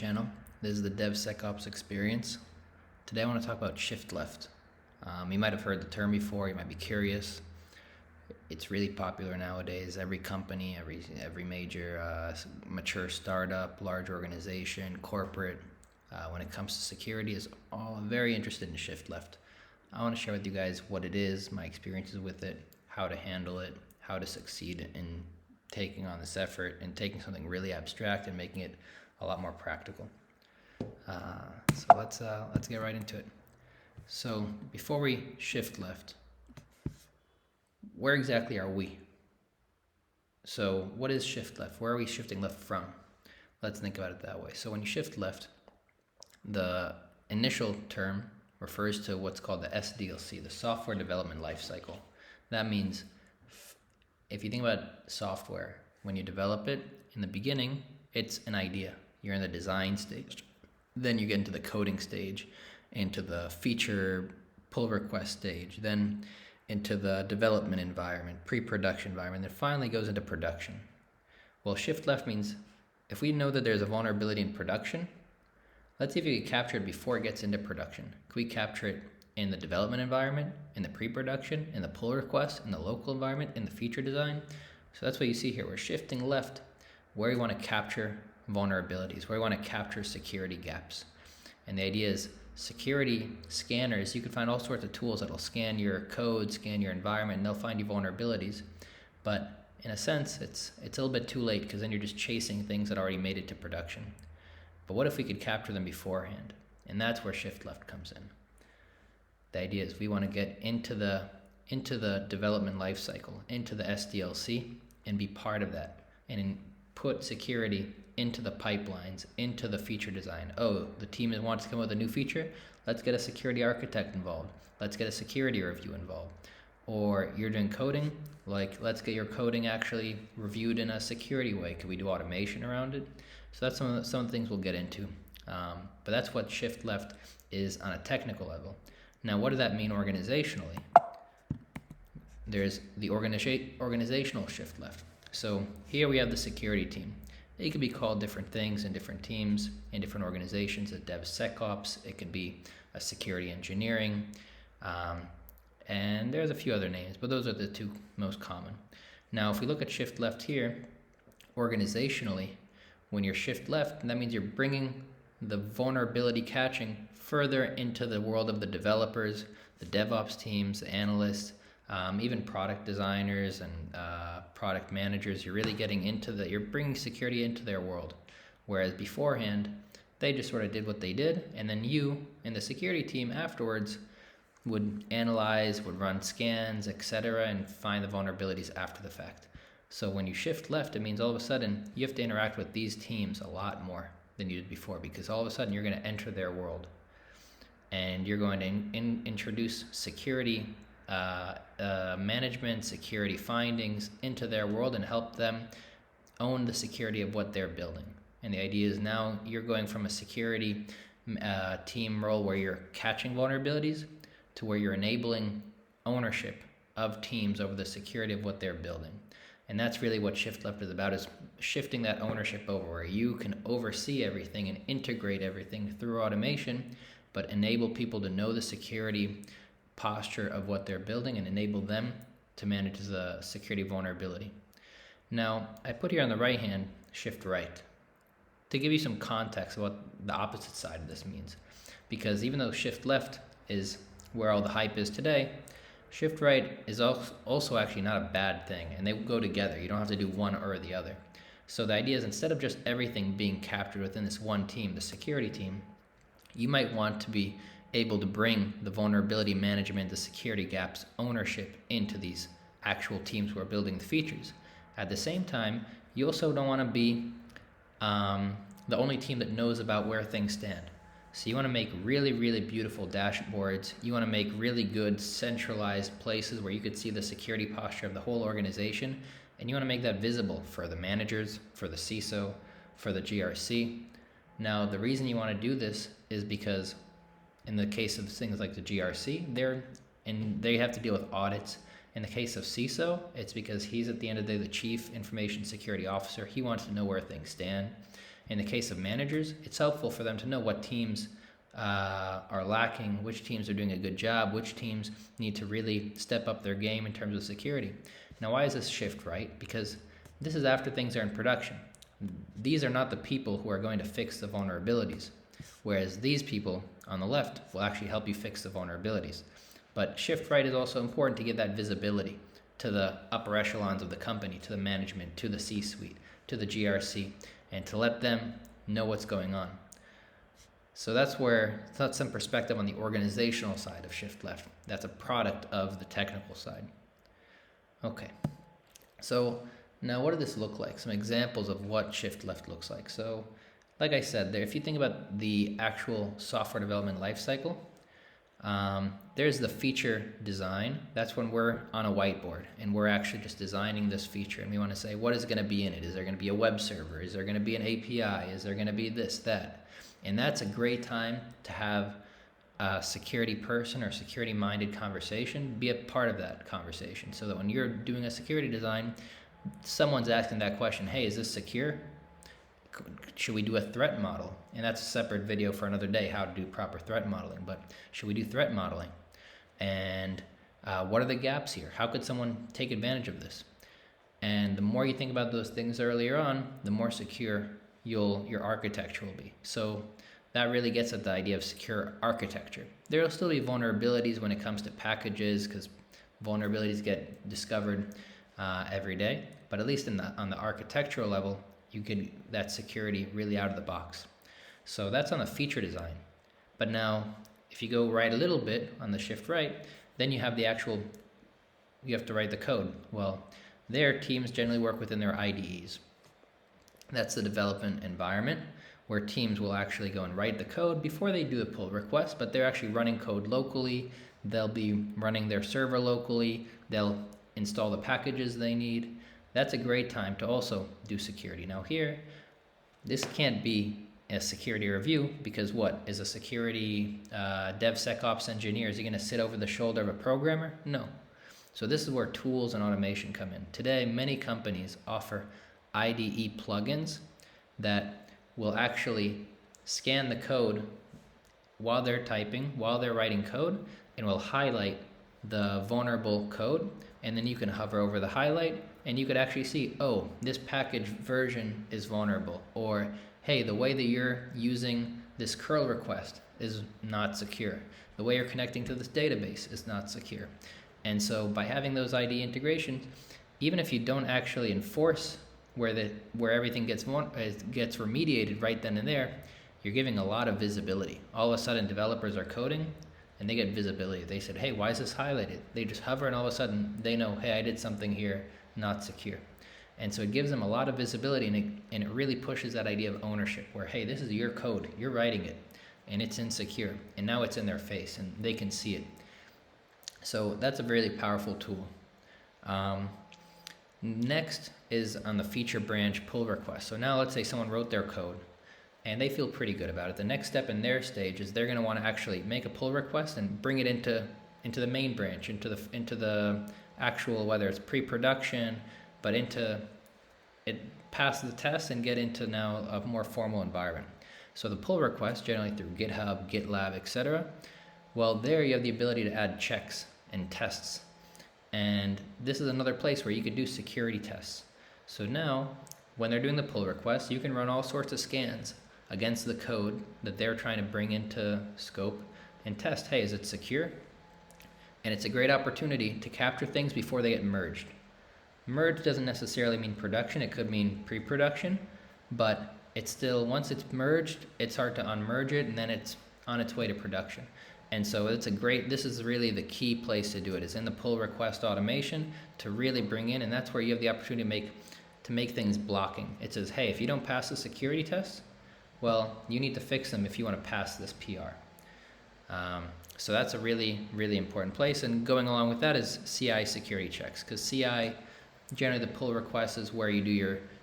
Channel. This is the DevSecOps experience. Today I want to talk about shift left. You might have heard the term before, you might be curious. It's really popular nowadays. Every company, every major mature startup, large organization, corporate, when it comes to security, is all very interested in shift left. I want to share with you guys what it is, my experiences with it, how to handle it, how to succeed in taking on this effort and taking something really abstract and making it a lot more practical. So let's get right into it. So before we shift left, where exactly are we? So what is shift left? Where are we shifting left from? Let's think about it that way. So when you shift left, the initial term refers to what's called the SDLC, the software development lifecycle. That means if you think about software, when you develop it, in the beginning, it's an idea. You're in the design stage. Then you get into the coding stage, into the feature pull request stage, then into the development environment, pre-production environment, then finally goes into production. Well, shift left means if we know that there's a vulnerability in production, let's see if we can capture it before it gets into production. Can we capture it in the development environment, in the pre-production, in the pull request, in the local environment, in the feature design? So that's what you see here. We're shifting left where we want to capture vulnerabilities, where we want to capture security gaps. And the idea is security scanners, you can find all sorts of tools that'll scan your code, scan your environment, and they'll find you vulnerabilities. But in a sense, it's a little bit too late because then you're just chasing things that already made it to production. But what if we could capture them beforehand? And that's where shift left comes in. The idea is we want to get into the development lifecycle, into the SDLC, and be part of that, and put security into the pipelines, into the feature design. Oh, the team wants to come up with a new feature? Let's get a security architect involved. Let's get a security review involved. Or you're doing coding, let's get your coding actually reviewed in a security way. Could we do automation around it? So that's some of the things we'll get into. But that's what shift left is on a technical level. Now, what does that mean organizationally? There's the organizational shift left. So here we have the security team. It could be called different things in different teams, in different organizations, a DevSecOps, it could be a security engineering, and there's a few other names, but those are the two most common. Now, if we look at shift left here, organizationally, when you're shift left, that means you're bringing the vulnerability catching further into the world of the developers, the DevOps teams, the analysts, even product designers and product managers. You're really getting you're bringing security into their world. Whereas beforehand, they just sort of did what they did, and then you and the security team afterwards would analyze, would run scans, etc., and find the vulnerabilities after the fact. So when you shift left, it means all of a sudden you have to interact with these teams a lot more than you did before, because all of a sudden you're going to enter their world, and you're going to introduce security management, security findings into their world and help them own the security of what they're building. And the idea is now you're going from a security team role where you're catching vulnerabilities to where you're enabling ownership of teams over the security of what they're building. And that's really what shift left is about, is shifting that ownership over where you can oversee everything and integrate everything through automation, but enable people to know the security posture of what they're building and enable them to manage the security vulnerability. Now, I put here on the right hand, shift right, to give you some context of what the opposite side of this means. Because even though shift left is where all the hype is today, shift right is also actually not a bad thing, and they go together. You don't have to do one or the other. So the idea is, instead of just everything being captured within this one team, the security team, you might want to be able to bring the vulnerability management, the security gaps ownership into these actual teams who are building the features. At the same time, you also don't want to be the only team that knows about where things stand. So you want to make really, really beautiful dashboards. You want to make really good centralized places where you could see the security posture of the whole organization, and you want to make that visible for the managers, for the CISO, for the GRC. Now, the reason you want to do this is because in the case of things like the GRC, they have to deal with audits. In the case of CISO, it's because he's at the end of the day the Chief Information Security Officer. He wants to know where things stand. In the case of managers, it's helpful for them to know what teams are lacking, which teams are doing a good job, which teams need to really step up their game in terms of security. Now, why is this shift right? Because this is after things are in production. These are not the people who are going to fix the vulnerabilities, whereas these people on the left will actually help you fix the vulnerabilities. But shift right is also important to give that visibility to the upper echelons of the company, to the management, to the C-suite, to the GRC, and to let them know what's going on. So that's some perspective on the organizational side of shift left. That's a product of the technical side. Okay, so now what does this look like? Some examples of what shift left looks like. So like I said there, if you think about the actual software development lifecycle, there's the feature design. That's when we're on a whiteboard and we're actually just designing this feature, and we want to say, what is going to be in it? Is there going to be a web server? Is there going to be an API? Is there going to be this, that? And that's a great time to have a security person or security-minded conversation be a part of that conversation, so that when you're doing a security design, someone's asking that question, hey, is this secure? Should we do a threat model? And that's a separate video for another day, how to do proper threat modeling. But should we do threat modeling? And what are the gaps here? How could someone take advantage of this? And the more you think about those things earlier on, the more secure your architecture will be. So that really gets at the idea of secure architecture. There will still be vulnerabilities when it comes to packages, because vulnerabilities get discovered every day. But at least on the architectural level, you get that security really out of the box. So that's on the feature design. But now, if you go right a little bit on the shift right, then you have you have to write the code. Well, their teams generally work within their IDEs. That's the development environment, where teams will actually go and write the code before they do a pull request, but they're actually running code locally. They'll be running their server locally. They'll install the packages they need. That's a great time to also do security. Now here, this can't be a security review, because what is a security DevSecOps engineer? Is he going to sit over the shoulder of a programmer? No. So this is where tools and automation come in. Today, many companies offer IDE plugins that will actually scan the code while they're typing, while they're writing code, and will highlight the vulnerable code. And then you can hover over the highlight, and you could actually see, oh, this package version is vulnerable, or hey, the way that you're using this curl request is not secure. The way you're connecting to this database is not secure. And so by having those ID integrations, even if you don't actually enforce where everything gets remediated right then and there, you're giving a lot of visibility. All of a sudden, developers are coding, and they get visibility. They said, hey, why is this highlighted? They just hover, and all of a sudden, they know, hey, I did something here not secure. And so it gives them a lot of visibility, and it really pushes that idea of ownership, where, hey, this is your code, you're writing it, and it's insecure, and now it's in their face, and they can see it. So that's a really powerful tool. Next is on the feature branch pull request. So now let's say someone wrote their code, and they feel pretty good about it. The next step in their stage is they're going to want to actually make a pull request and bring it into the main branch, into the actual, whether it's pre-production, but into it, pass the test and get into now a more formal environment. So the pull request, generally through GitHub, GitLab, etc. Well, there you have the ability to add checks and tests. And this is another place where you could do security tests. So now, when they're doing the pull request, you can run all sorts of scans against the code that they're trying to bring into scope and test, hey, is it secure? And it's a great opportunity to capture things before they get merged. Merge doesn't necessarily mean production, it could mean pre-production, but it's still, once it's merged, it's hard to unmerge it, and then it's on its way to production. And so this is really the key place to do it, is in the pull request automation, to really bring in, and that's where you have the opportunity to make things blocking. It says, hey, if you don't pass the security tests, well, you need to fix them if you want to pass this PR. So that's a really, really important place. And going along with that is CI security checks, because CI, generally the pull request is where you do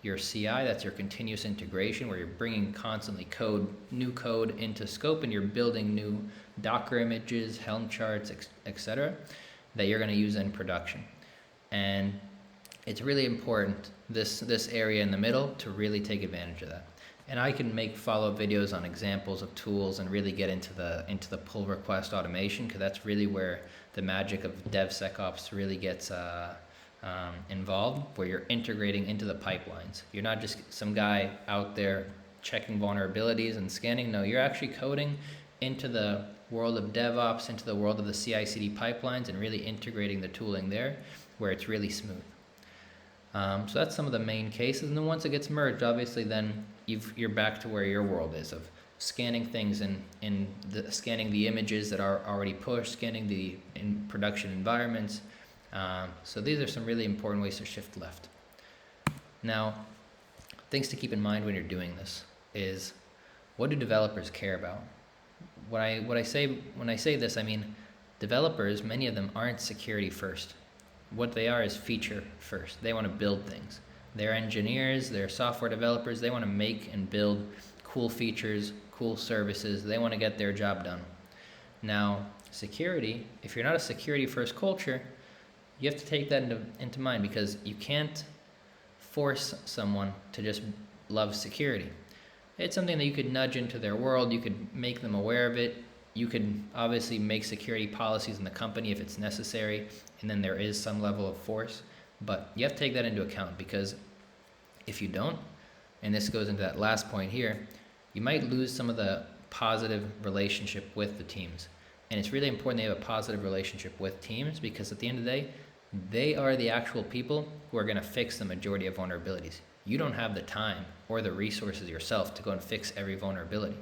your CI, that's your continuous integration, where you're bringing constantly new code into scope, and you're building new Docker images, Helm charts, etc., that you're going to use in production. And it's really important, this area in the middle, to really take advantage of that. And I can make follow-up videos on examples of tools and really get into the pull request automation, because that's really where the magic of DevSecOps really gets involved, where you're integrating into the pipelines. You're not just some guy out there checking vulnerabilities and scanning. No, you're actually coding into the world of DevOps, into the world of the CI/CD pipelines, and really integrating the tooling there where it's really smooth. So that's some of the main cases, and then once it gets merged, obviously then you're back to where your world is, of scanning things scanning the images that are already pushed, scanning the in production environments. So these are some really important ways to shift left. Now, things to keep in mind when you're doing this is, what do developers care about? When I say this, I mean developers, many of them aren't security first. What they are is feature first. They want to build things. They're engineers, they're software developers, they want to make and build cool features, cool services. They want to get their job done. Now, security, if you're not a security first culture, you have to take that into mind, because you can't force someone to just love security. It's something that you could nudge into their world, you could make them aware of it, you could obviously make security policies in the company if it's necessary, and then there is some level of force, but you have to take that into account, because if you don't, and this goes into that last point here, you might lose some of the positive relationship with the teams. And it's really important they have a positive relationship with teams, because at the end of the day, they are the actual people who are going to fix the majority of vulnerabilities. You don't have the time or the resources yourself to go and fix every vulnerability.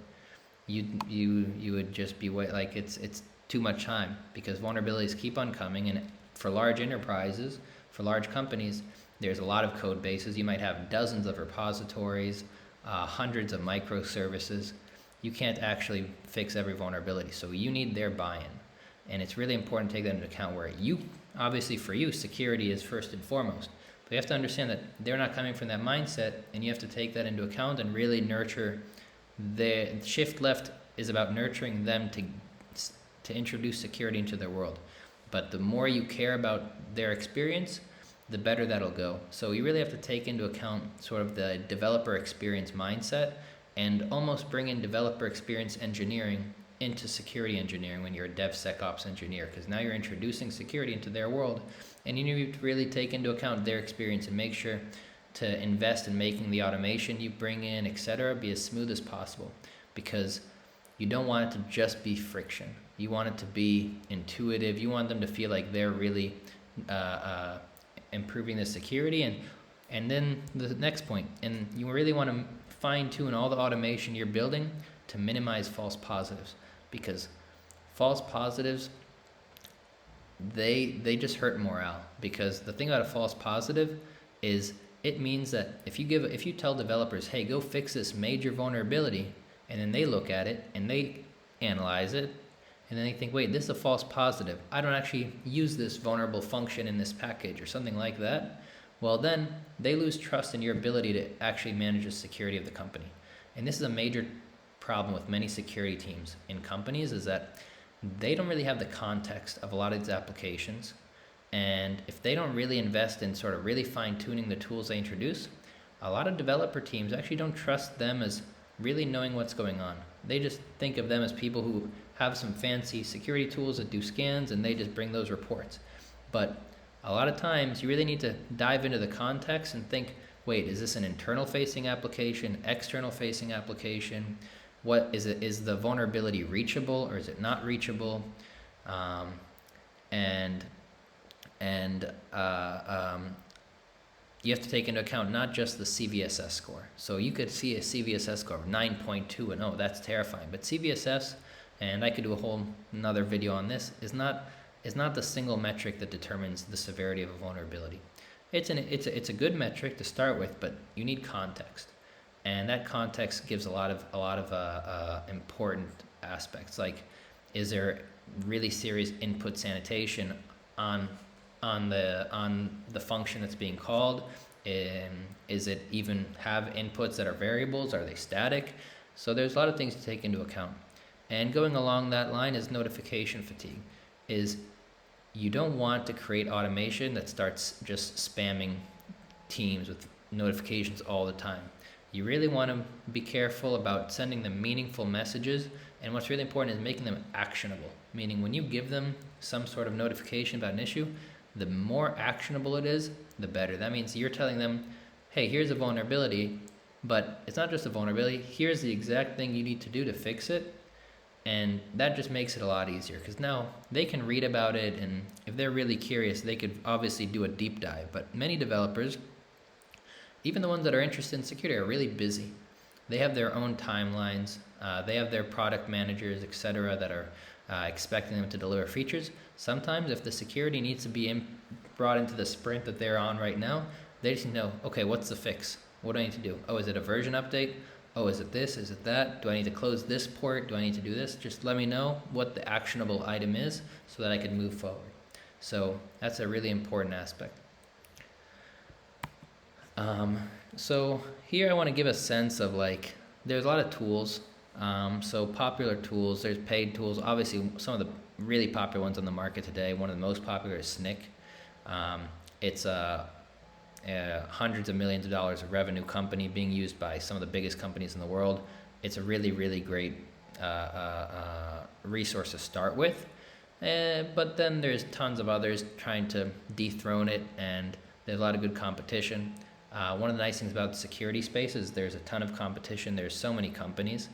You would just be like, it's too much time, because vulnerabilities keep on coming, and for large enterprises, for large companies, there's a lot of code bases. You might have dozens of repositories, hundreds of microservices. You can't actually fix every vulnerability, so you need their buy-in. And it's really important to take that into account, where obviously for you, security is first and foremost. But you have to understand that they're not coming from that mindset, and you have to take that into account and really nurture. The shift left is about nurturing them to introduce security into their world. But the more you care about their experience, the better that'll go. So you really have to take into account sort of the developer experience mindset, and almost bring in developer experience engineering into security engineering when you're a DevSecOps engineer, because now you're introducing security into their world, and you need to really take into account their experience and make sure to invest in making the automation you bring in, etc., be as smooth as possible, because you don't want it to just be friction. You want it to be intuitive. You want them to feel like they're really improving the security. And then the next point, and you really want to fine-tune all the automation you're building to minimize false positives, because false positives, they just hurt morale. Because the thing about a false positive is, it means that if you tell developers, hey, go fix this major vulnerability, and then they look at it and they analyze it, and then they think, wait, this is a false positive, I don't actually use this vulnerable function in this package or something like that, well, then they lose trust in your ability to actually manage the security of the company. And this is a major problem with many security teams in companies, is that they don't really have the context of a lot of these applications. And if they don't really invest in sort of really fine-tuning the tools they introduce, a lot of developer teams actually don't trust them as really knowing what's going on. They just think of them as people who have some fancy security tools that do scans, and they just bring those reports. But a lot of times you really need to dive into the context and think, wait, is this an internal facing application, external facing application? What is it? Is the vulnerability reachable or is it not reachable? You have to take into account not just the CVSS score. So you could see a CVSS score of 9.2 and, oh, that's terrifying. But CVSS, and I could do a whole another video on this, is not the single metric that determines the severity of a vulnerability. It's a good metric to start with, but you need context, and that context gives a lot of important aspects. Like, is there really serious input sanitation on the function that's being called? Is it even have inputs that are variables? Are they static? So there's a lot of things to take into account. And going along that line is notification fatigue. You don't want to create automation that starts just spamming teams with notifications all the time. You really want to be careful about sending them meaningful messages, and what's really important is making them actionable, meaning when you give them some sort of notification about an issue, the more actionable it is, the better. That means you're telling them, hey, here's a vulnerability, but it's not just a vulnerability, here's the exact thing you need to do to fix it. And that just makes it a lot easier, because now they can read about it, and if they're really curious, they could obviously do a deep dive. But many developers, even the ones that are interested in security, are really busy. They have their own timelines, they have their product managers, etc., that are expecting them to deliver features. Sometimes if the security needs to be brought into the sprint that they're on right now, they just know, okay, what's the fix? What do I need to do? Oh, is it a version update? Oh, is it this? Is it that? Do I need to close this port? Do I need to do this? Just let me know what the actionable item is so that I can move forward. So that's a really important aspect. So here I want to give a sense of, like, there's a lot of tools. So popular tools, there's paid tools. Obviously, some of the really popular ones on the market today, one of the most popular is Snyk. It's hundreds of millions of dollars of revenue company being used by some of the biggest companies in the world. It's a really, really great resource to start with. But then there's tons of others trying to dethrone it, and there's a lot of good competition. One of the nice things about the security space is there's a ton of competition. There's so many companies.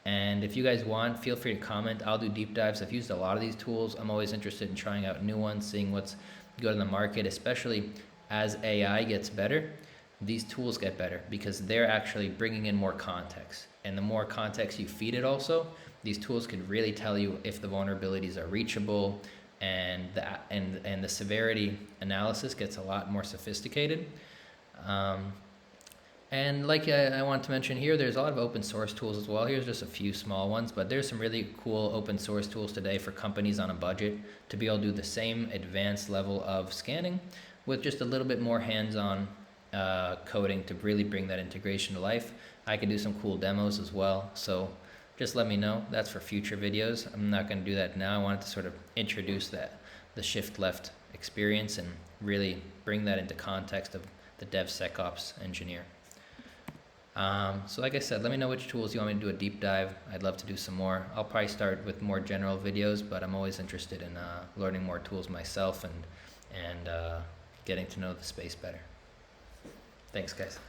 And if you guys want, feel free to comment. I'll do deep dives. I've used a lot of these tools. I'm always interested in trying out new ones, seeing what's good in the market, especially as AI gets better. These tools get better because they're actually bringing in more context. And the more context you feed it also, these tools can really tell you if the vulnerabilities are reachable, and the severity analysis gets a lot more sophisticated. And like I want to mention here, there's a lot of open source tools as well. Here's just a few small ones, but there's some really cool open source tools today for companies on a budget to be able to do the same advanced level of scanning with just a little bit more hands-on coding to really bring that integration to life. I could do some cool demos as well, so just let me know. That's for future videos. I'm not going to do that now. I wanted to sort of introduce the shift left experience and really bring that into context of the DevSecOps engineer. So like I said, let me know which tools you want me to do a deep dive. I'd love to do some more. I'll probably start with more general videos, but I'm always interested in learning more tools myself and getting to know the space better. Thanks, guys.